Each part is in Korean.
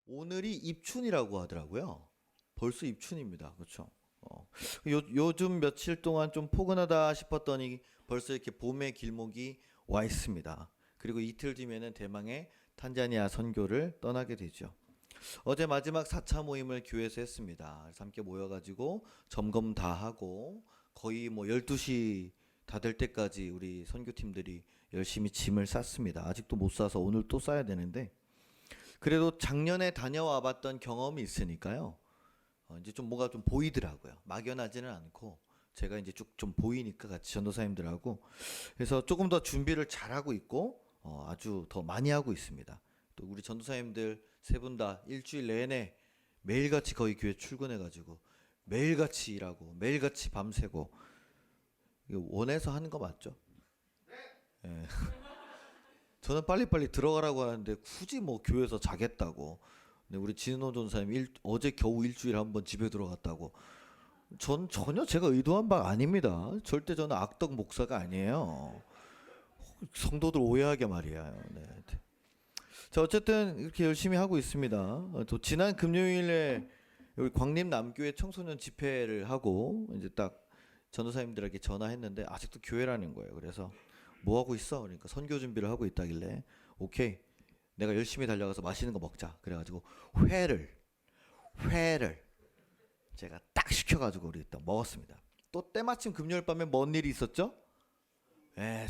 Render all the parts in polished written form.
오늘이 입춘이라고 하더라고요. 벌써 입춘입니다. 그렇죠? 요즘 며칠 동안 좀 포근하다 싶었더니 벌써 이렇게 봄의 길목이 와 있습니다. 그리고 이틀 뒤면은 대망의 탄자니아 선교를 떠나게 되죠. 어제 마지막 4차 모임을 교회에서 했습니다. 그래서 함께 모여가지고 점검 다 하고 거의 뭐 12시 다 될 때까지 우리 선교팀들이 열심히 짐을 쌌습니다. 아직도 못 싸서 오늘 또 싸야 되는데 그래도 작년에 다녀와 봤던 경험이 있으니까요. 이제 좀 뭐가 좀 보이더라고요. 막연하지는 않고 제가 이제 쭉 좀 보이니까 같이 전도사님들하고 그래서 조금 더 준비를 잘하고 있고 아주 더 많이 하고 있습니다. 또 우리 전도사님들 세 분 다 일주일 내내 매일같이 거의 교회 출근해가지고 매일같이 일하고 매일같이 밤새고 이거 원해서 하는 거 맞죠? 예. 저는 빨리빨리 들어가라고 하는데 굳이 뭐 교회에서 자겠다고. 근데 우리 진호 전사님 어제 겨우 일주일에 한 번 집에 들어갔다고. 전 전혀 제가 의도한 바 아닙니다. 절대 저는 악덕 목사가 아니에요. 성도들 오해하게 말이에요. 네. 자, 어쨌든 이렇게 열심히 하고 있습니다. 또 지난 금요일에 여기 광림 남교회 청소년 집회를 하고 이제 딱 전도사님들에게 전화했는데 아직도 교회라는 거예요. 그래서 뭐 하고 있어? 그러니까 선교 준비를 하고 있다길래 오케이. 내가 열심히 달려가서 맛있는 거 먹자. 그래가지고 회를 제가 딱 시켜가지고 우리 딱 먹었습니다. 또 때마침 금요일 밤에 뭔 일이 있었죠?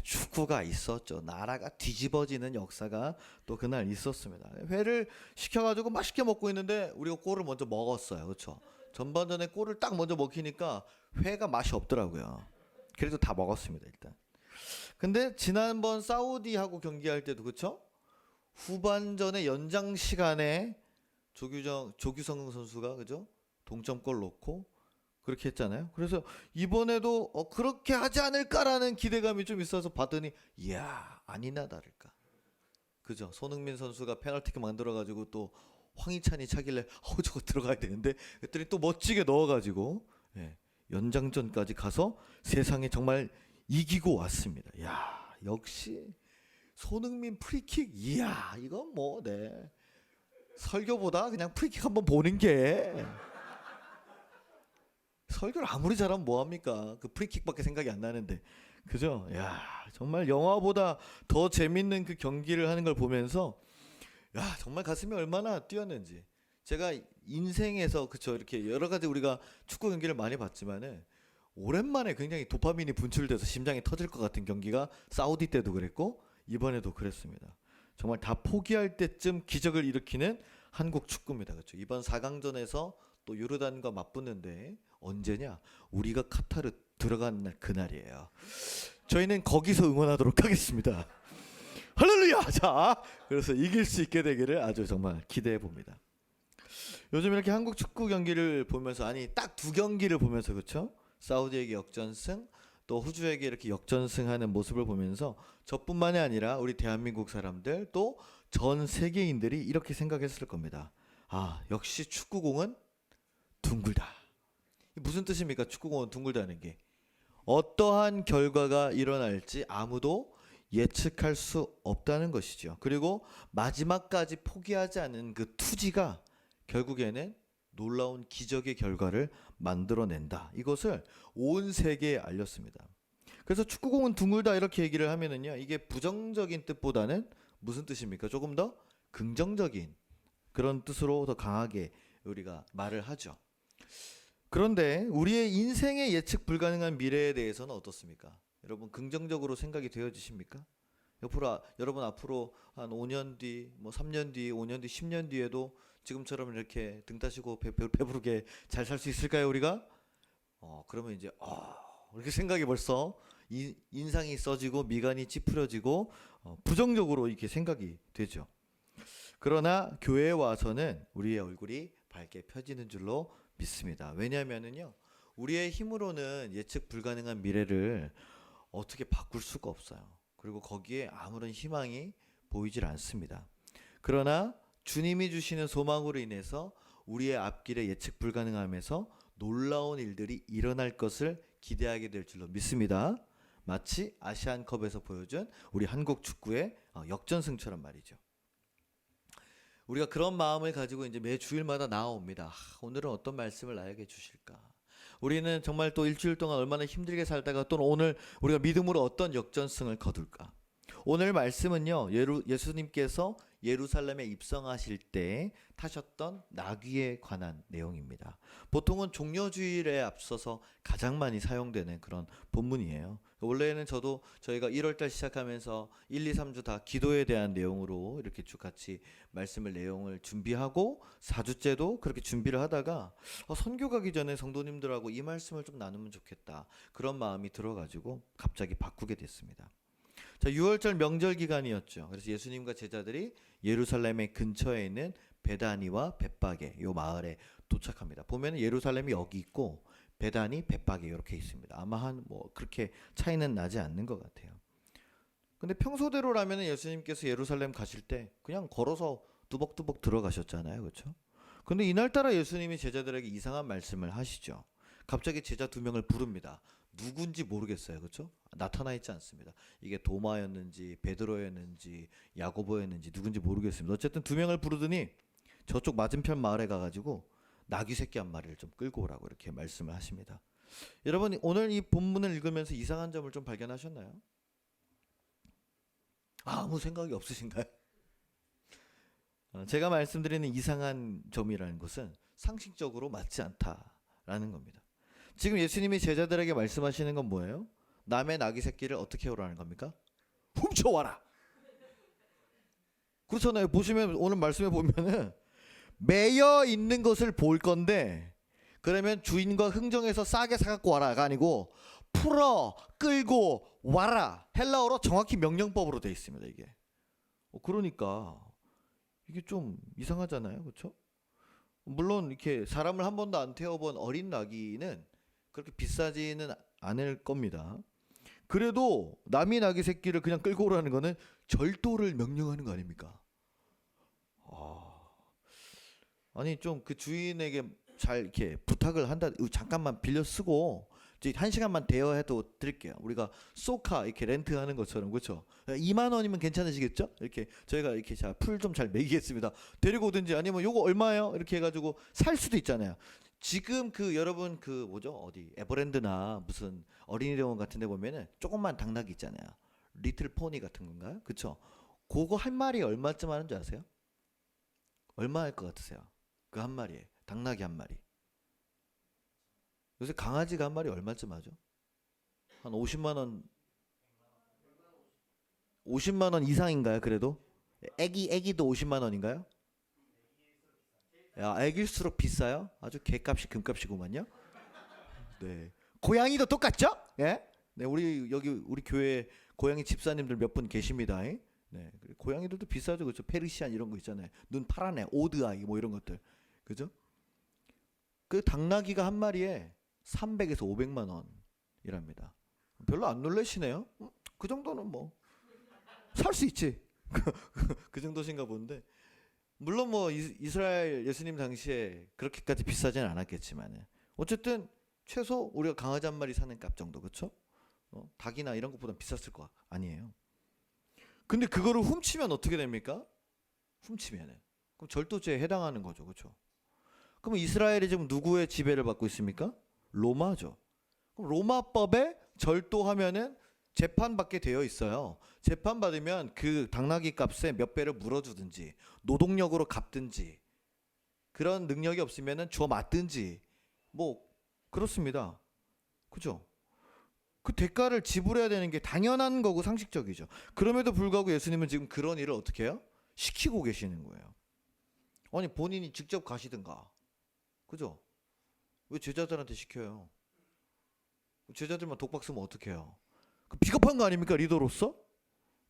축구가 있었죠. 나라가 뒤집어지는 역사가 또 그날 있었습니다. 회를 시켜가지고 맛있게 먹고 있는데 우리가 골을 먼저 먹었어요. 그렇죠? 전반전에 골을 딱 먼저 먹히니까 회가 맛이 없더라고요. 그래도 다 먹었습니다. 일단. 근데 지난번 사우디하고 경기할 때도 그렇죠? 후반전에 연장 시간에 조규성 선수가 그죠? 동점골 넣고 그렇게 했잖아요. 그래서 이번에도 그렇게 하지 않을까라는 기대감이 좀 있어서 봤더니 이야 아니나 다를까. 그죠? 손흥민 선수가 페널티킥 만들어가지고 또 황희찬이 차길래 저거 들어가야 되는데 그랬더니 또 멋지게 넣어가지고 예, 연장전까지 가서 세상에 정말 이기고 왔습니다. 야 역시 손흥민 프리킥 이야 이건 뭐 네. 설교보다 그냥 프리킥 한번 보는 게 설교를 아무리 잘하면 뭐합니까? 그 프리킥밖에 생각이 안 나는데. 그죠? 야, 정말 영화보다 더 재밌는 그 경기를 하는 걸 보면서 야, 정말 가슴이 얼마나 뛰었는지. 제가 인생에서 그쵸 이렇게 여러 가지 우리가 축구 경기를 많이 봤지만은 오랜만에 굉장히 도파민이 분출돼서 심장이 터질 것 같은 경기가 사우디 때도 그랬고 이번에도 그랬습니다. 정말 다 포기할 때쯤 기적을 일으키는 한국 축구입니다. 그렇죠? 이번 4강전에서 또 요르단과 맞붙는데 언제냐? 우리가 카타르 들어간 날 그날이에요. 저희는 거기서 응원하도록 하겠습니다. 할렐루야! 자, 그래서 이길 수 있게 되기를 아주 정말 기대해 봅니다. 요즘 이렇게 한국 축구 경기를 보면서 아니 딱 두 경기를 보면서 그렇죠? 사우디에게 역전승 또 호주에게 이렇게 역전승하는 모습을 보면서 저뿐만이 아니라 우리 대한민국 사람들 또 전 세계인들이 이렇게 생각했을 겁니다. 아 역시 축구공은 둥글다. 무슨 뜻입니까? 축구공은 둥글다는 게 어떠한 결과가 일어날지 아무도 예측할 수 없다는 것이죠. 그리고 마지막까지 포기하지 않은 그 투지가 결국에는 놀라운 기적의 결과를 만들어낸다. 이것을 온 세계에 알렸습니다. 그래서 축구공은 둥글다 이렇게 얘기를 하면은요, 이게 부정적인 뜻보다는 무슨 뜻입니까? 조금 더 긍정적인 그런 뜻으로 더 강하게 우리가 말을 하죠. 그런데 우리의 인생의 예측 불가능한 미래에 대해서는 어떻습니까? 여러분 긍정적으로 생각이 되어지십니까? 여러분 앞으로 한 5년 뒤, 뭐 3년 뒤, 5년 뒤, 10년 뒤에도 지금처럼 이렇게 등 따시고 배부르게 잘 살 수 있을까요, 우리가? 그러면 이제 이렇게 생각이 벌써 인상이 써지고 미간이 찌푸려지고 부정적으로 이렇게 생각이 되죠. 그러나 교회에 와서는 우리의 얼굴이 밝게 펴지는 줄로 믿습니다. 왜냐하면은요, 우리의 힘으로는 예측 불가능한 미래를 어떻게 바꿀 수가 없어요. 그리고 거기에 아무런 희망이 보이질 않습니다. 그러나 주님이 주시는 소망으로 인해서 우리의 앞길에 예측 불가능함에서 놀라운 일들이 일어날 것을 기대하게 될 줄로 믿습니다. 마치 아시안컵에서 보여준 우리 한국 축구의 역전승처럼 말이죠. 우리가 그런 마음을 가지고 이제 매 주일마다 나아옵니다. 오늘은 어떤 말씀을 나에게 주실까? 우리는 정말 또 일주일 동안 얼마나 힘들게 살다가 또 오늘 우리가 믿음으로 어떤 역전승을 거둘까? 오늘 말씀은요, 예수님께서 예루살렘에 입성하실 때 타셨던 나귀에 관한 내용입니다. 보통은 종려주일에 앞서서 가장 많이 사용되는 그런 본문이에요. 원래는 저희가 1월달 시작하면서 1, 2, 3주 다 기도에 대한 내용으로 이렇게 쭉 같이 내용을 준비하고 4주째도 그렇게 준비를 하다가 선교 가기 전에 성도님들하고 이 말씀을 좀 나누면 좋겠다. 그런 마음이 들어가지고 갑자기 바꾸게 됐습니다. 자, 6월절 명절 기간이었죠. 그래서 예수님과 제자들이 예루살렘의 근처에 있는 베다니와 벳바게 요 마을에 도착합니다. 보면 예루살렘이 여기 있고 베다니, 벳바게 이렇게 있습니다. 아마 그렇게 차이는 나지 않는 것 같아요. 근데 평소대로라면 예수님께서 예루살렘 가실 때 그냥 걸어서 뚜벅뚜벅 들어가셨잖아요. 그렇죠? 근데 이날따라 예수님이 제자들에게 이상한 말씀을 하시죠. 갑자기 제자 2명을 부릅니다. 누군지 모르겠어요. 그렇죠? 나타나 있지 않습니다. 이게 도마였는지 베드로였는지 야고보였는지 누군지 모르겠습니다. 어쨌든 2명을 부르더니 저쪽 맞은편 마을에 가가지고 나귀 새끼 한 마리를 좀 끌고 오라고 이렇게 말씀을 하십니다. 여러분 오늘 이 본문을 읽으면서 이상한 점을 좀 발견하셨나요? 아무 생각이 없으신가요? 제가 말씀드리는 이상한 점이라는 것은 상식적으로 맞지 않다라는 겁니다. 지금 예수님이 제자들에게 말씀하시는 건 뭐예요? 남의 나귀 새끼를 어떻게 오라는 겁니까? 훔쳐와라. 그렇잖아요. 보시면 오늘 말씀에 보면은 매여 있는 것을 볼 건데 그러면 주인과 흥정해서 싸게 사갖고 와라가 아니고 풀어 끌고 와라. 헬라어로 정확히 명령법으로 되어 있습니다. 이게. 그러니까 이게 좀 이상하잖아요. 그렇죠? 물론 이렇게 사람을 한 번도 안 태워본 어린 나귀는 그렇게 비싸지는 않을 겁니다. 그래도 남이 나귀 새끼를 그냥 끌고 오라는 거는 절도를 명령하는 거 아닙니까? 아니 좀 그 주인에게 잘 이렇게 부탁을 한다. 잠깐만 빌려 쓰고 1시간만 대여해도 드릴게요. 우리가 소카 이렇게 렌트하는 것처럼 그렇죠? 2만 원이면 괜찮으시겠죠? 이렇게 저희가 이렇게 풀 좀 잘 매기겠습니다. 데리고 오든지 아니면 요거 얼마예요? 이렇게 해가지고 살 수도 있잖아요. 지금 여러분 어디 에버랜드나 무슨 어린이병원 같은 데 보면은 조그만 당나귀 있잖아요. 리틀 포니 같은 건가요? 그쵸? 그거 한 마리에 얼마쯤 하는 줄 아세요? 얼마 할 것 같으세요? 그 한 마리에 당나귀 한 마리. 요새 강아지가 한 마리 얼마쯤 하죠? 한 50만 원 50만 원 이상인가요? 그래도? 애기도 50만 원인가요? 야, 애기일수록 비싸요? 아주 개값이 금값이구만요. 네. 고양이도 똑같죠? 예? 네, 우리 교회 고양이 집사님들 몇 분 계십니다. 네. 고양이들도 비싸죠. 그렇죠? 페르시안 이런 거 있잖아요. 눈 파란 애, 오드아이 뭐 이런 것들. 그죠? 그 당나귀가 한 마리에 300에서 500만 원이랍니다. 별로 안 놀라시네요? 그 정도는 뭐 살 수 있지. 그 정도신가 본데. 물론 이스라엘 예수님 당시에 그렇게까지 비싸지는 않았겠지만 어쨌든 최소 우리가 강아지 한 마리 사는 값 정도. 그렇죠? 닭이나 이런 것보다 비쌌을 거 아니에요. 근데 그거를 훔치면 어떻게 됩니까? 훔치면은 그럼 절도죄에 해당하는 거죠. 그렇죠? 그럼 이스라엘이 지금 누구의 지배를 받고 있습니까? 로마죠. 그럼 로마법에 절도하면은 재판받게 되어 있어요. 재판받으면 그 당나귀 값에 몇 배를 물어주든지 노동력으로 갚든지 그런 능력이 없으면은 주워 맞든지 뭐 그렇습니다. 그죠? 그 대가를 지불해야 되는 게 당연한 거고 상식적이죠. 그럼에도 불구하고 예수님은 지금 그런 일을 어떻게 해요? 시키고 계시는 거예요. 아니 본인이 직접 가시든가. 그죠? 왜 제자들한테 시켜요? 제자들만 독박 쓰면 어떡해요? 비겁한 거 아닙니까? 리더로서?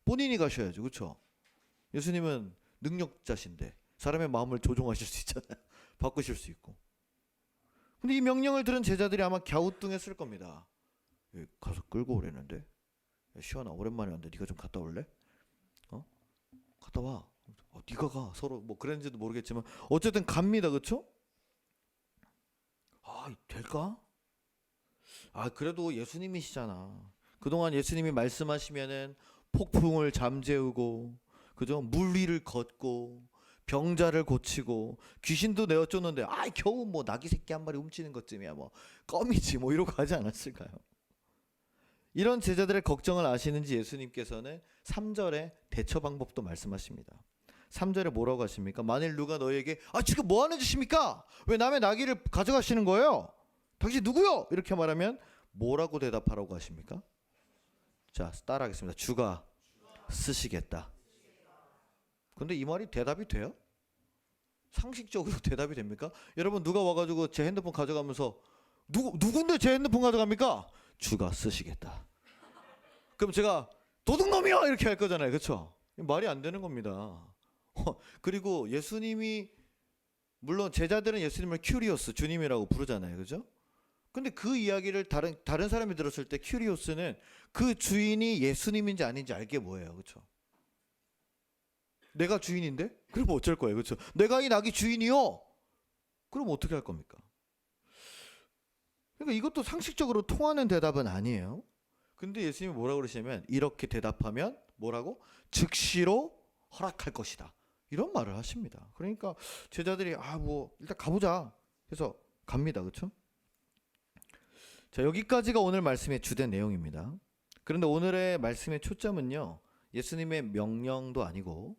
본인이 가셔야죠. 그렇죠? 예수님은 능력자신데 사람의 마음을 조종하실 수 있잖아요. 바꾸실 수 있고. 근데 이 명령을 들은 제자들이 아마 갸우뚱했을 겁니다. 가서 끌고 오래는데. 야, 시원아 오랜만에 왔는데 네가 좀 갔다 올래? 갔다 와. 네가 가. 서로 뭐 그랬는지도 모르겠지만 어쨌든 갑니다. 그렇죠? 될까? 그래도 예수님이시잖아. 그동안 예수님이 말씀하시면은 폭풍을 잠재우고 그죠? 물 위를 걷고 병자를 고치고 귀신도 내어 쫓는데 겨우 뭐 나귀 새끼 한 마리 훔치는 것쯤이야 뭐 껌이지 뭐 이러고 하지 않았을까요? 이런 제자들의 걱정을 아시는지 예수님께서는 3절에 대처 방법도 말씀하십니다. 3절에 뭐라고 하십니까? 만일 누가 너희에게 지금 뭐 하는 짓입니까? 왜 남의 나귀를 가져가시는 거예요? 당신 누구요? 이렇게 말하면 뭐라고 대답하라고 하십니까? 자, 따라하겠습니다. 주가 쓰시겠다. 근데 이 말이 대답이 돼요? 상식적으로 대답이 됩니까? 여러분 누가 와가지고 제 핸드폰 가져가면서 누군데 제 핸드폰 가져갑니까? 주가 쓰시겠다. 그럼 제가 도둑놈이요 이렇게 할 거잖아요, 그렇죠? 말이 안 되는 겁니다. 그리고 예수님이 물론 제자들은 예수님을 큐리오스 주님이라고 부르잖아요, 그렇죠? 근데 그 이야기를 다른 사람이 들었을 때 큐리오스는 그 주인이 예수님인지 아닌지 알게 뭐예요, 그렇죠? 내가 주인인데? 그럼 어쩔 거예요, 그렇죠? 내가 이 낙이 주인이요? 그럼 어떻게 할 겁니까? 그러니까 이것도 상식적으로 통하는 대답은 아니에요. 근데 예수님이 뭐라고 그러시냐면 이렇게 대답하면 뭐라고? 즉시로 허락할 것이다. 이런 말을 하십니다. 그러니까 제자들이 뭐 일단 가보자 해서 갑니다. 그렇죠? 자, 여기까지가 오늘 말씀의 주된 내용입니다. 그런데 오늘의 말씀의 초점은요. 예수님의 명령도 아니고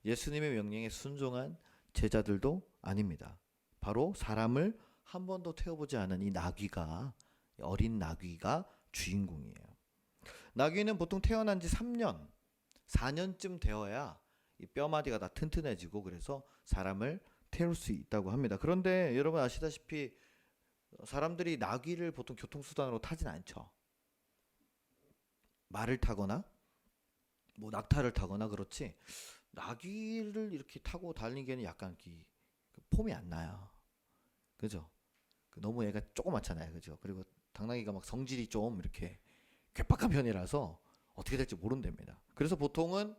예수님의 명령에 순종한 제자들도 아닙니다. 바로 사람을 한 번도 태워보지 않은 이 나귀가, 어린 나귀가 주인공이에요. 나귀는 보통 태어난 지 3년, 4년쯤 되어야 이 뼈마디가 다 튼튼해지고 그래서 사람을 태울 수 있다고 합니다. 그런데 여러분 아시다시피 사람들이 나귀를 보통 교통수단으로 타진 않죠. 말을 타거나 뭐 낙타를 타거나 그렇지 나귀를 이렇게 타고 다니기에는 약간 폼이 안 나요. 그죠? 너무 얘가 조그맣잖아요. 그죠? 그리고 당나귀가 막 성질이 좀 이렇게 괴팍한 편이라서 어떻게 될지 모른답니다. 그래서 보통은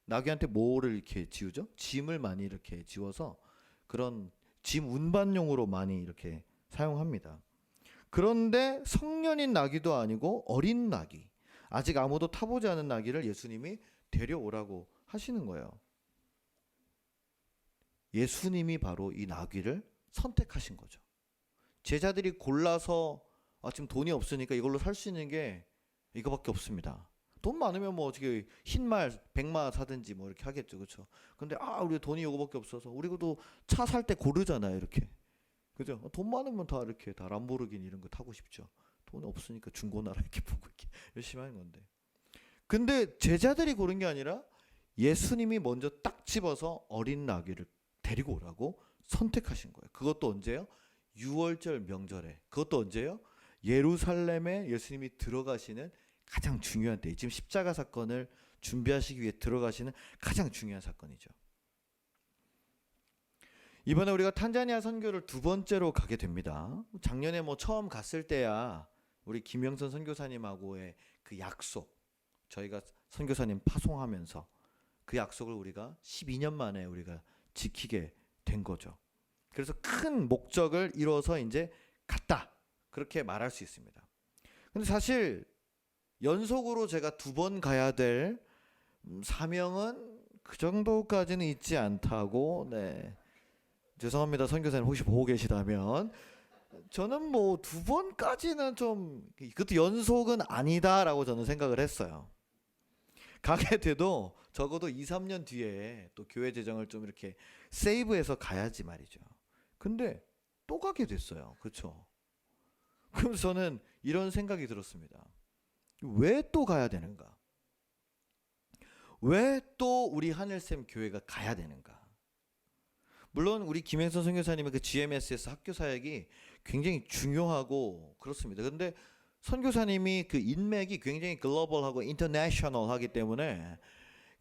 나귀한테 뭐를 이렇게 지우죠? 짐을 많이 이렇게 지워서 그런 짐 운반용으로 많이 이렇게 사용합니다. 그런데 성년인 나귀도 아니고 어린 나귀, 아직 아무도 타보지 않은 나귀를 예수님이 데려오라고 하시는 거예요. 예수님이 바로 이 나귀를 선택하신 거죠. 제자들이 골라서 지금 돈이 없으니까 이걸로 살 수 있는 게 이거밖에 없습니다. 돈 많으면 뭐 어떻게 흰말 100마 사든지 뭐 이렇게 하겠죠, 그렇죠? 근데 우리 돈이 이거밖에 없어서 우리도 차 살 때 고르잖아요, 이렇게. 그죠? 돈 많으면 다 이렇게 다 람보르기니 이런 거 타고 싶죠. 돈 없으니까 중고나라 이렇게 보고 이렇게 열심히 하는 건데. 근데 제자들이 고른 게 아니라 예수님이 먼저 딱 집어서 어린 나귀를 데리고 오라고 선택하신 거예요. 그것도 언제요? 6월절 명절에. 그것도 언제요? 예루살렘에 예수님이 들어가시는 가장 중요한 때. 지금 십자가 사건을 준비하시기 위해 들어가시는 가장 중요한 사건이죠. 이번에 우리가 탄자니아 선교를 2번째로 가게 됩니다. 작년에 처음 갔을 때야 우리 김영선 선교사님하고의 그 약속, 저희가 선교사님 파송하면서 그 약속을 우리가 12년 만에 우리가 지키게 된 거죠. 그래서 큰 목적을 이뤄서 이제 갔다, 그렇게 말할 수 있습니다. 근데 사실 연속으로 제가 2번 가야 될 사명은 그 정도까지는 있지 않다고. 죄송합니다, 선교사님 혹시 보고 계시다면. 저는 2번까지는 좀 그것도 연속은 아니다라고 저는 생각을 했어요. 가게 돼도 적어도 2, 3년 뒤에 또 교회 재정을 좀 이렇게 세이브해서 가야지 말이죠. 근데 또 가게 됐어요. 그렇죠? 그래서 저는 이런 생각이 들었습니다. 왜 또 가야 되는가? 왜 또 우리 하늘샘 교회가 가야 되는가? 물론 우리 김행선 선교사님의 그 GMSS 학교 사역이 굉장히 중요하고 그렇습니다. 그런데 선교사님이 그 인맥이 굉장히 글로벌하고 인터내셔널하기 때문에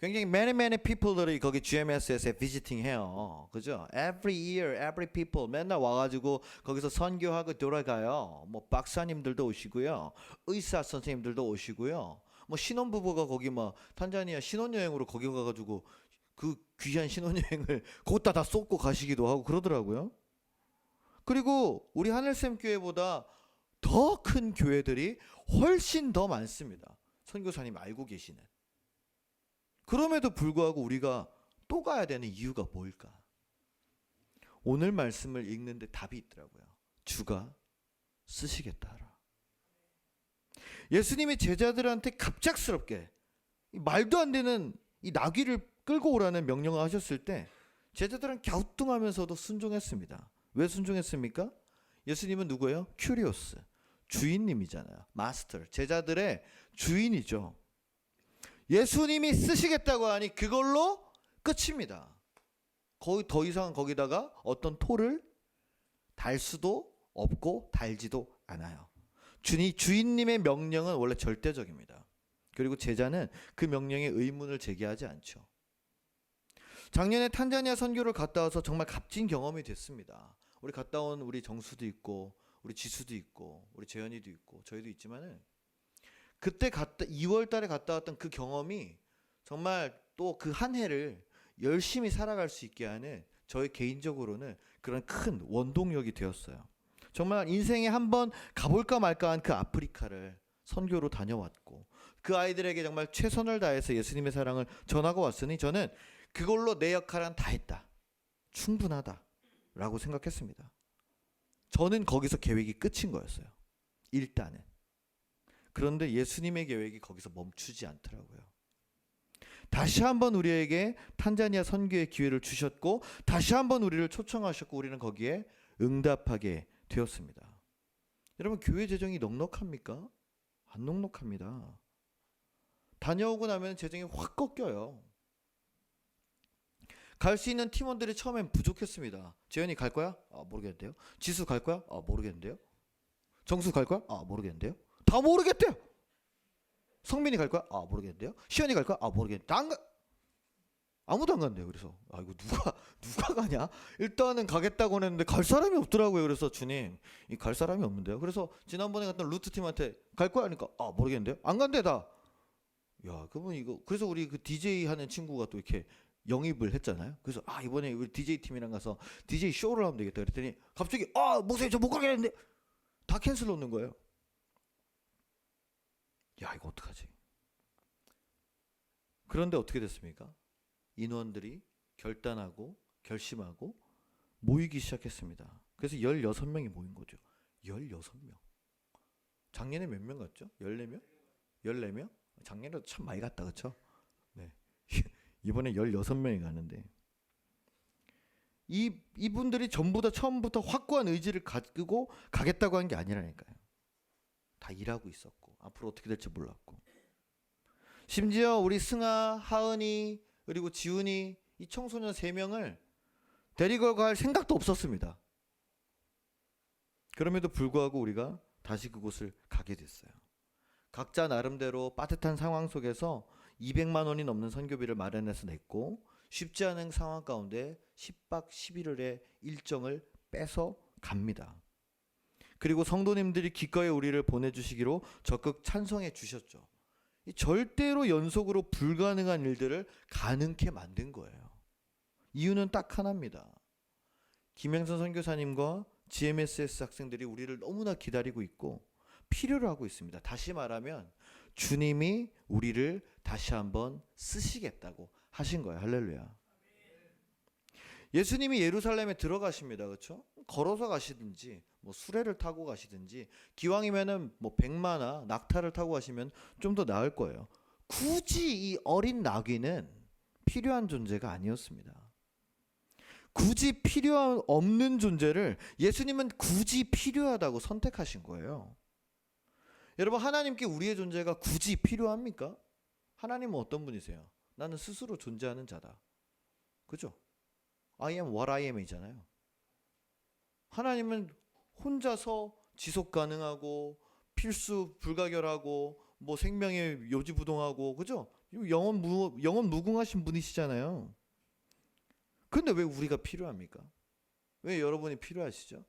굉장히 many people들이 거기 GMSS에 비지팅 해요. 그죠? Every year, every people 맨날 와가지고 거기서 선교하고 돌아가요. 박사님들도 오시고요, 의사 선생님들도 오시고요, 신혼부부가 거기 탄자니아 신혼여행으로 거기 가가지고 그 귀한 신혼여행을 거기다 다 쏟고 가시기도 하고 그러더라고요. 그리고 우리 하늘샘 교회보다 더 큰 교회들이 훨씬 더 많습니다. 선교사님 알고 계시는. 그럼에도 불구하고 우리가 또 가야 되는 이유가 뭘까? 오늘 말씀을 읽는데 답이 있더라고요. 주가 쓰시겠다 하라. 예수님이 제자들한테 갑작스럽게 말도 안 되는 이 나귀를 끌고 오라는 명령을 하셨을 때 제자들은 갸우뚱하면서도 순종했습니다. 왜 순종했습니까? 예수님은 누구예요? 큐리오스, 주인님이잖아요. 마스터, 제자들의 주인이죠. 예수님이 쓰시겠다고 하니 그걸로 끝입니다. 거의 더 이상 거기다가 어떤 토를 달 수도 없고 달지도 않아요. 주인님의 명령은 원래 절대적입니다. 그리고 제자는 그 명령에 의문을 제기하지 않죠. 작년에 탄자니아 선교를 갔다 와서 정말 값진 경험이 됐습니다. 우리 갔다 온 우리 정수도 있고 우리 지수도 있고 우리 재현이도 있고 저희도 있지만은 그때 2월 달에 갔다 왔던 그 경험이 정말 또 그 한 해를 열심히 살아갈 수 있게 하는 저희 개인적으로는 그런 큰 원동력이 되었어요. 정말 인생에 한번 가볼까 말까 한 그 아프리카를 선교로 다녀왔고 그 아이들에게 정말 최선을 다해서 예수님의 사랑을 전하고 왔으니 저는 그걸로 내 역할은 다 했다. 충분하다. 라고 생각했습니다. 저는 거기서 계획이 끝인 거였어요. 일단은. 그런데 예수님의 계획이 거기서 멈추지 않더라고요. 다시 한번 우리에게 탄자니아 선교의 기회를 주셨고 다시 한번 우리를 초청하셨고 우리는 거기에 응답하게 되었습니다. 여러분 교회 재정이 넉넉합니까? 안 넉넉합니다. 다녀오고 나면 재정이 확 꺾여요. 갈 수 있는 팀원들이 처음엔 부족했습니다. 재현이 갈 거야? 아, 모르겠는데요. 지수 갈 거야? 아, 모르겠는데요. 정수 갈 거야? 아, 모르겠는데요. 다 모르겠대요. 성민이 갈 거야? 아, 모르겠는데요. 시연이 갈 거야? 아, 모르겠는데. 아무도 안 간대요. 그래서 아, 이거 누가 가냐? 일단은 가겠다고 했는데 갈 사람이 없더라고요. 그래서 주님, 이 갈 사람이 없는데요. 그래서 지난번에 갔던 루트 팀한테 갈 거야 하니까 아, 모르겠는데요. 안 간대 다. 야, 그분 이거 그래서 우리 그 DJ 하는 친구가 또 이렇게 영입을 했잖아요. 그래서 아, 이번에 우리 DJ 팀이랑 가서 DJ 쇼를 하면 되겠다 그랬더니 갑자기 아, 목사님 저 못 가겠는데 다 캔슬 놓는 거예요. 야, 이거 어떡하지? 그런데 어떻게 됐습니까? 인원들이 결단하고 결심하고 모이기 시작했습니다. 그래서 16명이 모인 거죠. 16명. 작년에 몇 명 갔죠? 14명? 14명? 작년에도 참 많이 갔다 그렇죠? 네. 이번에 16명이 가는데 이분들이 전부 다 처음부터 확고한 의지를 가지고 가겠다고 한 게 아니라니까요. 다 일하고 있었고 앞으로 어떻게 될지 몰랐고 심지어 우리 승아, 하은이 그리고 지훈이 이 청소년 3명을 데리고 갈 생각도 없었습니다. 그럼에도 불구하고 우리가 다시 그곳을 가게 됐어요. 각자 나름대로 빠듯한 상황 속에서 200만 원이 넘는 선교비를 마련해서 냈고 쉽지 않은 상황 가운데 10박 11일의 일정을 빼서 갑니다. 그리고 성도님들이 기꺼이 우리를 보내주시기로 적극 찬성해 주셨죠. 절대로 연속으로 불가능한 일들을 가능케 만든 거예요. 이유는 딱 하나입니다. 김영선 선교사님과 GMSS 학생들이 우리를 너무나 기다리고 있고 필요로 하고 있습니다. 다시 말하면 주님이 우리를 다시 한번 쓰시겠다고 하신 거예요. 할렐루야. 예수님이 예루살렘에 들어가십니다. 그렇죠? 걸어서 가시든지 뭐 수레를 타고 가시든지 기왕이면은 뭐 백마나 낙타를 타고 가시면 좀 더 나을 거예요. 굳이 이 어린 나귀는 필요한 존재가 아니었습니다. 굳이 필요 없는 존재를 예수님은 굳이 필요하다고 선택하신 거예요. 여러분 하나님께 우리의 존재가 굳이 필요합니까? 하나님은 어떤 분이세요? 나는 스스로 존재하는 자다. 그죠? I am what I am이잖아요. 하나님은 혼자서 지속 가능하고 필수 불가결하고 뭐 생명에 요지부동하고 그죠? 영원 무궁하신 분이시잖아요. 근데 왜 우리가 필요합니까? 왜 여러분이 필요하시죠?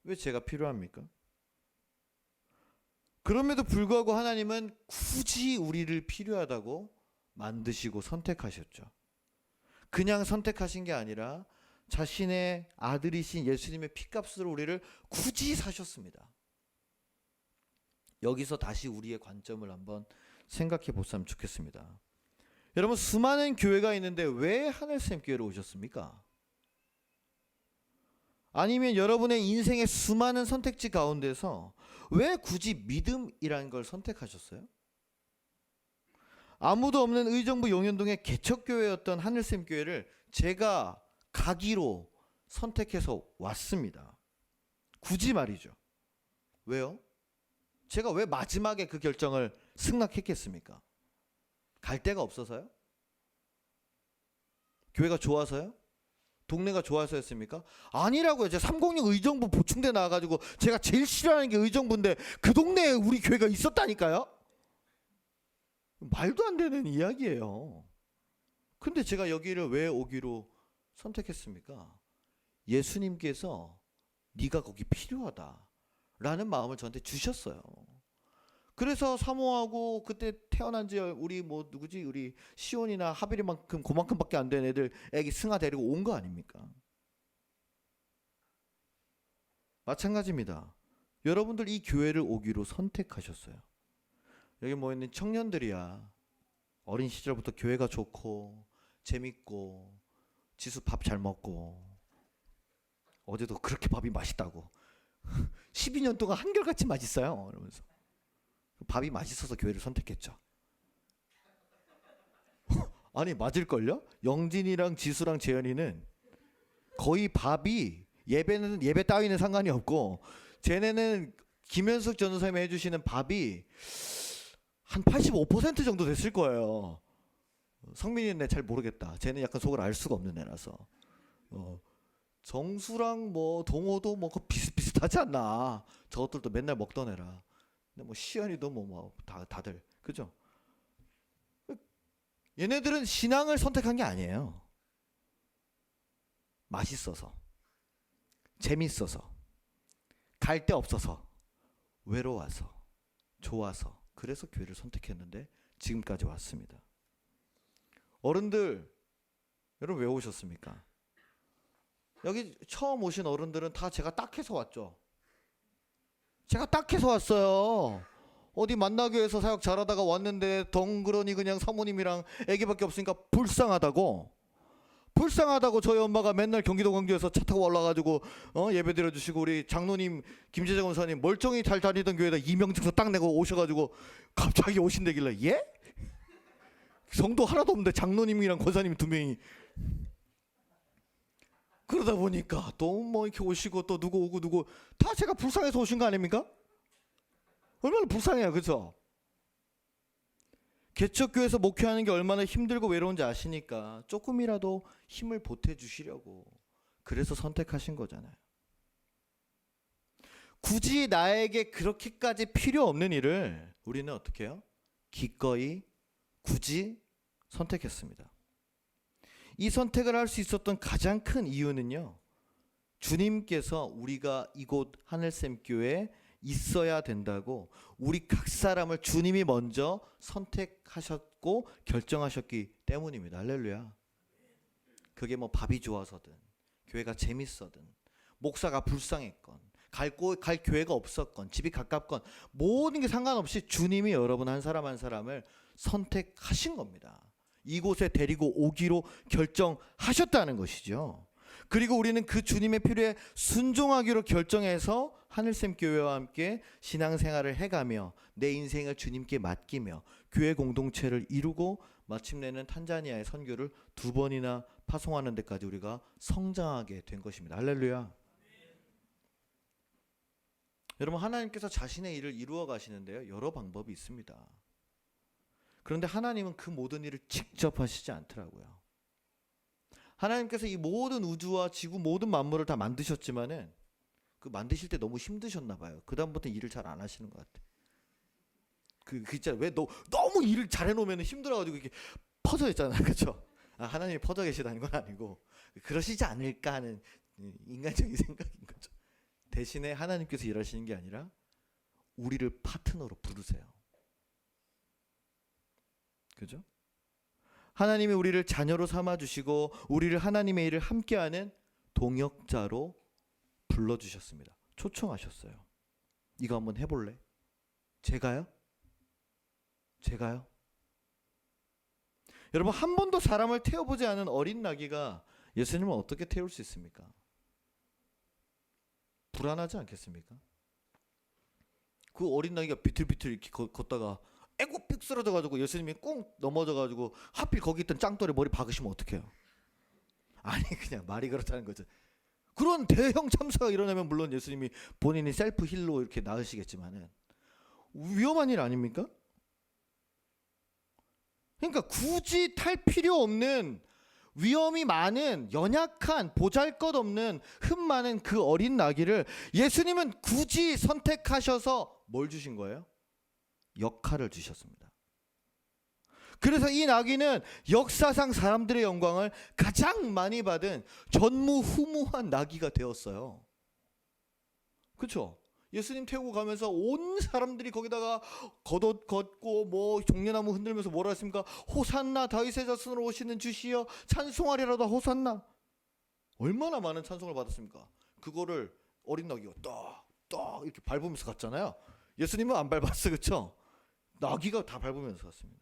왜 제가 필요합니까? 그럼에도 불구하고 하나님은 굳이 우리를 필요하다고 만드시고 선택하셨죠. 그냥 선택하신 게 아니라 자신의 아들이신 예수님의 피값으로 우리를 굳이 사셨습니다. 여기서 다시 우리의 관점을 한번 생각해 보았으면 좋겠습니다. 여러분, 수많은 교회가 있는데 왜 하늘샘 교회로 오셨습니까? 아니면 여러분의 인생의 수많은 선택지 가운데서 왜 굳이 믿음이라는 걸 선택하셨어요? 아무도 없는 의정부 용현동의 개척교회였던 하늘샘 교회를 제가 가기로 선택해서 왔습니다. 굳이 말이죠. 왜요? 제가 왜 마지막에 그 결정을 승낙했겠습니까? 갈 데가 없어서요? 교회가 좋아서요? 동네가 좋아서였습니까? 아니라고요. 제가 306 의정부 보충대 나와가지고 제가 제일 싫어하는 게 의정부인데 그 동네에 우리 교회가 있었다니까요? 말도 안 되는 이야기예요. 근데 제가 여기를 왜 오기로 선택했습니까? 예수님께서 네가 거기 필요하다 라는 마음을 저한테 주셨어요. 그래서 사모하고 그때 태어난 지 우리 뭐 누구지? 우리 시온이나 하빌이만큼 그만큼밖에 안 된 애들 애기 승아 데리고 온 거 아닙니까? 마찬가지입니다. 여러분들 이 교회를 오기로 선택하셨어요. 여기 모여있는 청년들이야. 어린 시절부터 교회가 좋고 재밌고 지수 밥 잘 먹고 어제도 그렇게 밥이 맛있다고 12년 동안 한결같이 맛있어요. 그러면서 밥이 맛있어서 교회를 선택했죠. 아니 맞을걸요? 영진이랑 지수랑 재현이는 거의 밥이 예배는 예배 따위는 상관이 없고 쟤네는 김현숙 전도사님이 해주시는 밥이 한 85% 정도 됐을 거예요. 성민이는 잘 모르겠다. 쟤는 약간 속을 알 수가 없는 애라서. 정수랑 뭐 동호도 뭐 비슷비슷하지 않나. 저것들도 맨날 먹던 애라. 근데 뭐 시연이도 다들 그죠? 얘네들은 신앙을 선택한 게 아니에요. 맛있어서, 재밌어서, 갈 데 없어서, 외로워서, 좋아서 그래서 교회를 선택했는데 지금까지 왔습니다. 어른들 여러분 왜 오셨습니까? 여기 처음 오신 어른들은 다 제가 딱 해서 왔죠. 제가 딱 해서 왔어요. 어디 만나교회에서 사역 잘하다가 왔는데 덩그러니 그냥 사모님이랑 애기밖에 없으니까 불쌍하다고 저희 엄마가 맨날 경기도 광주에서 차 타고 올라가지고 예배 드려주시고 우리 장로님 김재정 원사님 멀쩡히 잘 다니던 교회에다 이명증서 딱 내고 오셔가지고 갑자기 오신다길래 예? 성도 하나도 없는데 장로님이랑 권사님 2명이 그러다 보니까 또 뭐 이렇게 오시고 또 누구 오고 누구 다 제가 불쌍해서 오신 거 아닙니까? 얼마나 불쌍해요, 그렇죠? 개척교회에서 목회하는 게 얼마나 힘들고 외로운지 아시니까 조금이라도 힘을 보태주시려고 그래서 선택하신 거잖아요. 굳이 나에게 그렇게까지 필요 없는 일을 우리는 어떻게 해요? 기꺼이 굳이 선택했습니다. 이 선택을 할 수 있었던 가장 큰 이유는요. 주님께서 우리가 이곳 하늘샘 교회에 있어야 된다고 우리 각 사람을 주님이 먼저 선택하셨고 결정하셨기 때문입니다. 할렐루야. 그게 뭐 밥이 좋아서든 교회가 재밌어든 목사가 불쌍했건 갈 교회가 없었건 집이 가깝건 모든 게 상관없이 주님이 여러분 한 사람 한 사람을 선택하신 겁니다. 이곳에 데리고 오기로 결정하셨다는 것이죠. 그리고 우리는 그 주님의 필요에 순종하기로 결정해서 하늘샘 교회와 함께 신앙생활을 해가며 내 인생을 주님께 맡기며 교회 공동체를 이루고 마침내는 탄자니아의 선교를 2번이나 파송하는 데까지 우리가 성장하게 된 것입니다. 할렐루야. 여러분, 하나님께서 자신의 일을 이루어 가시는데요, 여러 방법이 있습니다. 그런데 하나님은 그 모든 일을 직접 하시지 않더라고요. 하나님께서 이 모든 우주와 지구 모든 만물을 다 만드셨지만은 그 만드실 때 너무 힘드셨나 봐요. 그 다음부터 일을 잘 안 하시는 것 같아. 그 있잖아요. 왜 너무 일을 잘 해놓으면 힘들어가지고 이렇게 퍼져 있잖아요, 그렇죠? 하나님이 퍼져 계시다는 건 아니고 그러시지 않을까 하는 인간적인 생각인 거죠. 대신에 하나님께서 일하시는 게 아니라 우리를 파트너로 부르세요. 그죠? 하나님이 우리를 자녀로 삼아주시고 우리를 하나님의 일을 함께하는 동역자로 불러주셨습니다. 초청하셨어요. 이거 한번 해볼래? 제가요? 여러분, 한 번도 사람을 태워보지 않은 어린 나귀가 예수님을 어떻게 태울 수 있습니까? 불안하지 않겠습니까? 그 어린 나귀가 비틀비틀 이렇게 걷다가 애고 삑 쓰러져가지고 예수님이 꽁 넘어져가지고 하필 거기 있던 짱돌에 머리 박으시면 어떡해요? 아니, 그냥 말이 그렇다는 거죠. 그런 대형 참사가 일어나면 물론 예수님이 본인이 셀프 힐로 이렇게 나으시겠지만은 위험한 일 아닙니까? 그러니까 굳이 탈 필요 없는, 위험이 많은, 연약한, 보잘것없는, 흠 많은 그 어린 나귀를 예수님은 굳이 선택하셔서 뭘 주신 거예요? 역할을 주셨습니다. 그래서 이 나귀는 역사상 사람들의 영광을 가장 많이 받은 전무후무한 나귀가 되었어요. 그렇죠? 예수님 태우고 가면서 온 사람들이 거기다가 겉옷 걷고 뭐 종려나무 흔들면서 뭐라 했습니까? 호산나, 다윗의 자손으로 오시는 주시여 찬송하리로다 호산나. 얼마나 많은 찬송을 받았습니까? 그거를 어린 나귀가 떡 이렇게 밟으면서 갔잖아요. 예수님은 안 밟았어, 그렇죠? 나귀가 다 밟으면서 갔습니다.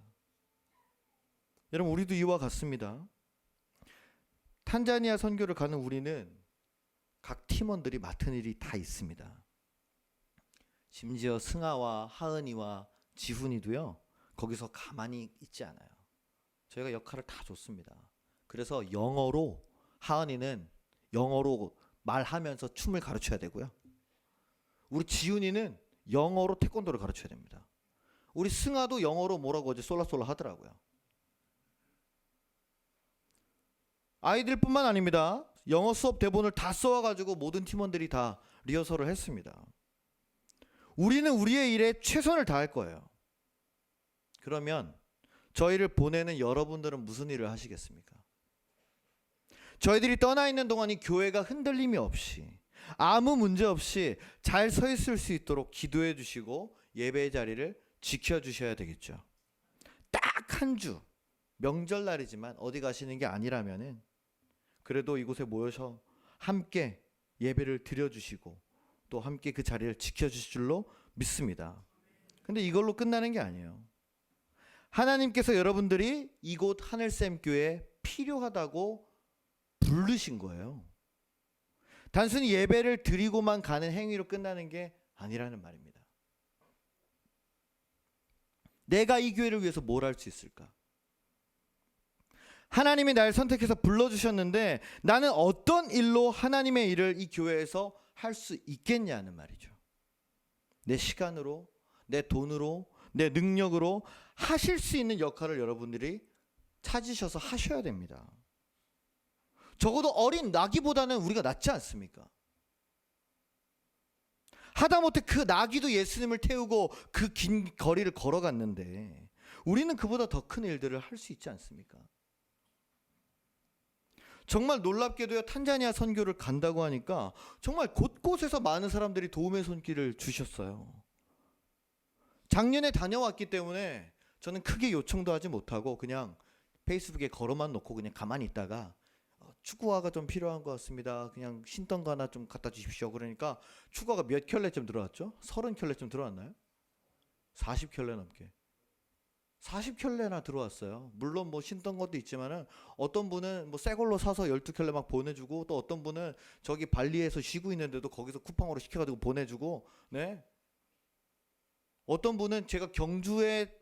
여러분, 우리도 이와 같습니다. 탄자니아 선교를 가는 우리는 각 팀원들이 맡은 일이 다 있습니다. 심지어 승아와 하은이와 지훈이도요, 거기서 가만히 있지 않아요. 저희가 역할을 다 줬습니다. 그래서 영어로, 하은이는 영어로 말하면서 춤을 가르쳐야 되고요. 우리 지훈이는 영어로 태권도를 가르쳐야 됩니다. 우리 승아도 영어로 뭐라고 어제 솔라솔라 하더라고요. 아이들뿐만 아닙니다. 영어 수업 대본을 다 써와가지고 모든 팀원들이 다 리허설을 했습니다. 우리는 우리의 일에 최선을 다할 거예요. 그러면 저희를 보내는 여러분들은 무슨 일을 하시겠습니까? 저희들이 떠나 있는 동안 이 교회가 흔들림이 없이, 아무 문제 없이 잘 서 있을 수 있도록 기도해 주시고 예배의 자리를 지켜주셔야 되겠죠. 딱 한 주, 명절날이지만 어디 가시는 게 아니라면은 그래도 이곳에 모여서 함께 예배를 드려주시고 또 함께 그 자리를 지켜주실 줄로 믿습니다. 근데 이걸로 끝나는 게 아니에요. 하나님께서 여러분들이 이곳 하늘샘교회에 필요하다고 부르신 거예요. 단순히 예배를 드리고만 가는 행위로 끝나는 게 아니라는 말입니다. 내가 이 교회를 위해서 뭘 할 수 있을까? 하나님이 날 선택해서 불러주셨는데 나는 어떤 일로 하나님의 일을 이 교회에서 할 수 있겠냐는 말이죠. 내 시간으로, 내 돈으로, 내 능력으로 하실 수 있는 역할을 여러분들이 찾으셔서 하셔야 됩니다. 적어도 어린 나귀보다는 우리가 낫지 않습니까? 하다못해 그 나귀도 예수님을 태우고 그 긴 거리를 걸어갔는데 우리는 그보다 더 큰 일들을 할 수 있지 않습니까? 정말 놀랍게도요, 탄자니아 선교를 간다고 하니까 정말 곳곳에서 많은 사람들이 도움의 손길을 주셨어요. 작년에 다녀왔기 때문에 저는 크게 요청도 하지 못하고 그냥 페이스북에 걸어만 놓고 그냥 가만히 있다가 축구화가 좀 필요한 것 같습니다. 그냥 신던 거 하나 좀 갖다 주십시오. 그러니까 축구화가 몇 켤레쯤 들어왔죠? 30켤레쯤 들어왔나요? 40켤레 넘게. 40켤레나 들어왔어요. 물론 뭐 신던 것도 있지만은 어떤 분은 뭐 새 걸로 사서 12켤레 막 보내주고, 또 어떤 분은 저기 발리에서 쉬고 있는데도 거기서 쿠팡으로 시켜가지고 보내주고, 네. 어떤 분은 제가 경주에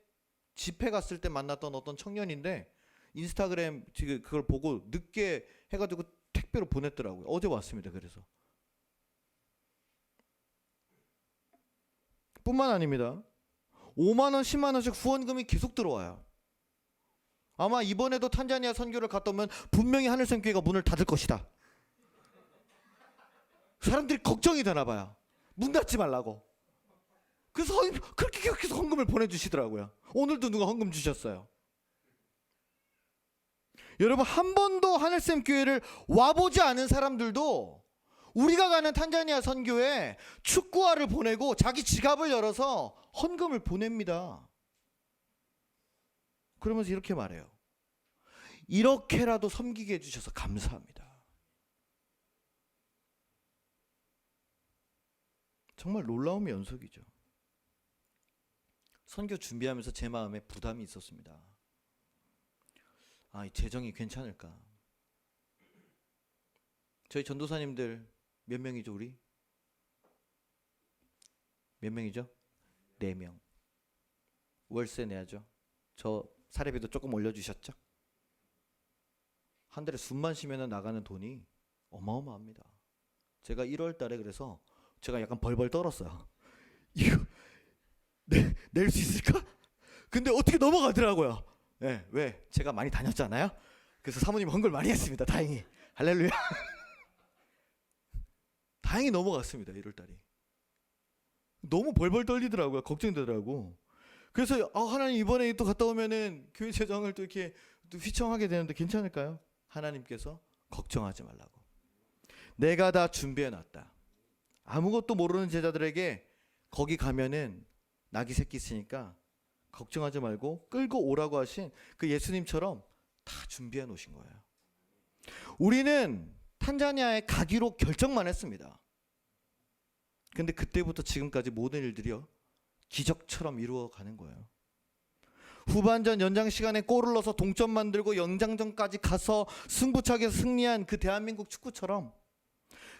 집회 갔을 때 만났던 어떤 청년인데 인스타그램 지금 그걸 보고 늦게 해가지고 택배로 보냈더라고요. 어제 왔습니다. 그래서 뿐만 아닙니다. 5만 원, 10만 원씩 후원금이 계속 들어와요. 아마 이번에도 탄자니아 선교를 갔다 오면 분명히 하늘샘교회가 문을 닫을 것이다. 사람들이 걱정이 되나 봐요. 문 닫지 말라고. 그래서 그렇게 계속 헌금을 보내주시더라고요. 오늘도 누가 헌금 주셨어요. 여러분, 한 번도 하늘샘교회를 와보지 않은 사람들도 우리가 가는 탄자니아 선교에 축구화를 보내고 자기 지갑을 열어서 헌금을 보냅니다. 그러면서 이렇게 말해요. 이렇게라도 섬기게 해주셔서 감사합니다. 정말 놀라움의 연속이죠. 선교 준비하면서 제 마음에 부담이 있었습니다. 이 재정이 괜찮을까? 저희 전도사님들 몇 명이죠, 우리? 몇 명이죠? 4명. 월세 내야죠. 저 사례비도 조금 올려주셨죠? 한 달에 숨만 쉬면 나가는 돈이 어마어마합니다. 제가 1월 달에 그래서 제가 약간 벌벌 떨었어요. 이거 낼 수 있을까? 근데 어떻게 넘어가더라고요. 네, 왜? 제가 많이 다녔잖아요. 그래서 사모님 헌걸 많이 했습니다. 다행히. 할렐루야. 다행히 넘어갔습니다. 1월 달이. 너무 벌벌 떨리더라고요. 걱정되더라고. 그래서 하나님 이번에 또 갔다 오면은 교회 재정을 또 이렇게 또 휘청하게 되는데 괜찮을까요? 하나님께서 걱정하지 말라고. 내가 다 준비해 놨다. 아무것도 모르는 제자들에게 거기 가면은 낙이 새끼 있으니까 걱정하지 말고 끌고 오라고 하신 그 예수님처럼 다 준비해 놓으신 거예요. 우리는 탄자니아에 가기로 결정만 했습니다. 근데 그때부터 지금까지 모든 일들이요 기적처럼 이루어가는 거예요. 후반전 연장 시간에 골을 넣어서 동점 만들고 연장전까지 가서 승부차기에서 승리한 그 대한민국 축구처럼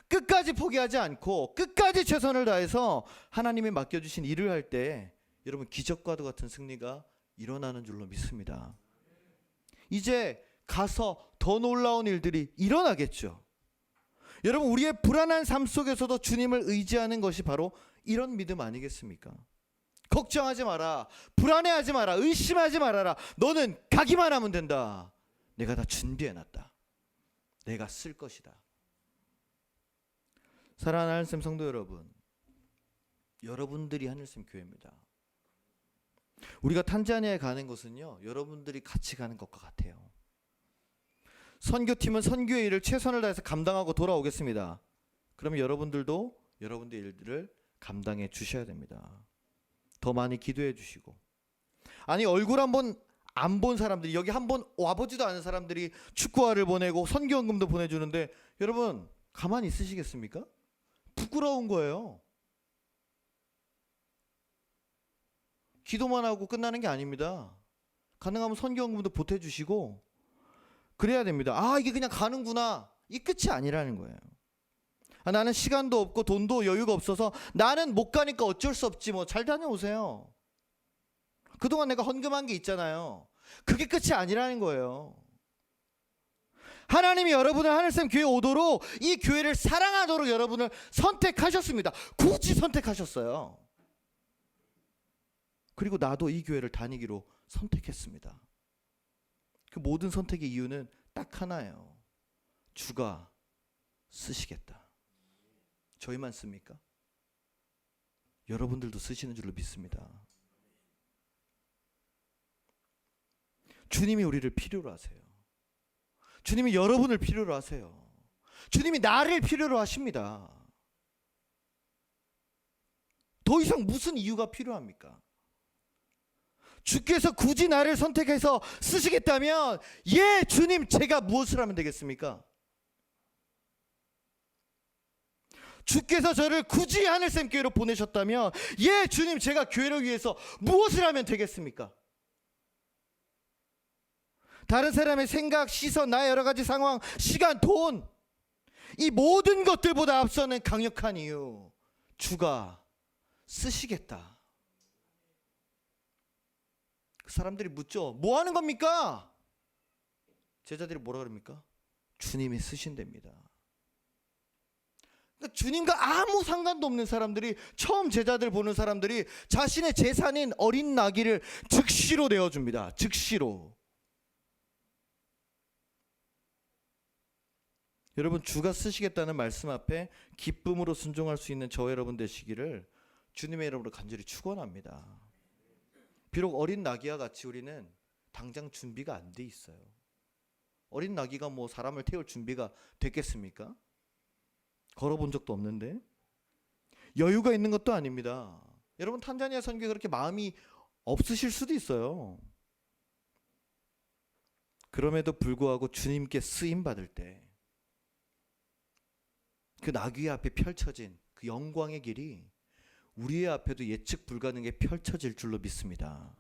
끝까지 포기하지 않고 끝까지 최선을 다해서 하나님이 맡겨주신 일을 할 때 여러분 기적과도 같은 승리가 일어나는 줄로 믿습니다. 이제 가서 더 놀라운 일들이 일어나겠죠. 여러분 우리의 불안한 삶 속에서도 주님을 의지하는 것이 바로 이런 믿음 아니겠습니까? 걱정하지 마라. 불안해하지 마라. 의심하지 말아라. 너는 가기만 하면 된다. 내가 다 준비해놨다. 내가 쓸 것이다. 사랑하는 하늘샘 성도 여러분, 여러분들이 하늘샘 교회입니다. 우리가 탄자니아에 가는 것은요 여러분들이 같이 가는 것과 같아요. 선교팀은 선교의 일을 최선을 다해서 감당하고 돌아오겠습니다. 그러면 여러분들도 여러분들의 일들을 감당해 주셔야 됩니다. 더 많이 기도해 주시고, 아니 얼굴 한번 안 본 사람들이, 여기 한번 와보지도 않은 사람들이 축구화를 보내고 선교헌금도 보내주는데 여러분 가만히 있으시겠습니까? 부끄러운 거예요. 기도만 하고 끝나는 게 아닙니다. 가능하면 선교헌금도 보태주시고 그래야 됩니다. 이게 그냥 가는구나, 이 끝이 아니라는 거예요. 나는 시간도 없고 돈도 여유가 없어서 나는 못 가니까 어쩔 수 없지, 뭐 잘 다녀오세요. 그동안 내가 헌금한 게 있잖아요. 그게 끝이 아니라는 거예요. 하나님이 여러분을 하늘샘 교회 오도록, 이 교회를 사랑하도록 여러분을 선택하셨습니다. 굳이 선택하셨어요. 그리고 나도 이 교회를 다니기로 선택했습니다. 그 모든 선택의 이유는 딱 하나예요. 주가 쓰시겠다. 저희만 씁니까? 여러분들도 쓰시는 줄로 믿습니다. 주님이 우리를 필요로 하세요. 주님이 여러분을 필요로 하세요. 주님이 나를 필요로 하십니다. 더 이상 무슨 이유가 필요합니까? 주께서 굳이 나를 선택해서 쓰시겠다면, 예 주님, 제가 무엇을 하면 되겠습니까? 주께서 저를 굳이 하늘샘 교회로 보내셨다면, 예 주님, 제가 교회를 위해서 무엇을 하면 되겠습니까? 다른 사람의 생각, 시선, 나의 여러 가지 상황, 시간, 돈, 이 모든 것들보다 앞서는 강력한 이유, 주가 쓰시겠다. 그 사람들이 묻죠. 뭐 하는 겁니까? 제자들이 뭐라 그럽니까? 주님이 쓰신답니다. 그러니까 주님과 아무 상관도 없는 사람들이, 처음 제자들 보는 사람들이 자신의 재산인 어린 나귀를 즉시로 내어줍니다. 즉시로. 여러분, 주가 쓰시겠다는 말씀 앞에 기쁨으로 순종할 수 있는 저와 여러분 되시기를 주님의 이름으로 간절히 축원합니다. 비록 어린 나귀와 같이 우리는 당장 준비가 안 돼 있어요. 어린 나귀가 뭐 사람을 태울 준비가 됐겠습니까? 걸어본 적도 없는데. 여유가 있는 것도 아닙니다. 여러분, 탄자니아 선교에 그렇게 마음이 없으실 수도 있어요. 그럼에도 불구하고 주님께 쓰임 받을 때 그 나귀 앞에 펼쳐진 그 영광의 길이 우리의 앞에도 예측 불가능하게 펼쳐질 줄로 믿습니다.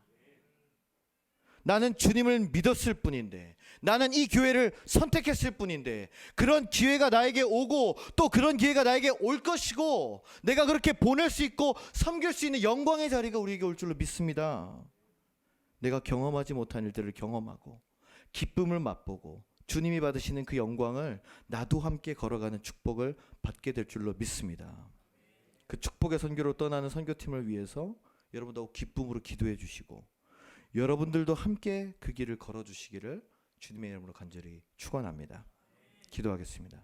나는 주님을 믿었을 뿐인데, 나는 이 교회를 선택했을 뿐인데, 그런 기회가 나에게 오고 또 그런 기회가 나에게 올 것이고, 내가 그렇게 보낼 수 있고 섬길 수 있는 영광의 자리가 우리에게 올 줄로 믿습니다. 내가 경험하지 못한 일들을 경험하고 기쁨을 맛보고 주님이 받으시는 그 영광을 나도 함께 걸어가는 축복을 받게 될 줄로 믿습니다. 그 축복의 선교로 떠나는 선교팀을 위해서 여러분도 기쁨으로 기도해 주시고, 여러분들도 함께 그 길을 걸어주시기를 주님의 이름으로 간절히 축원합니다. 기도하겠습니다.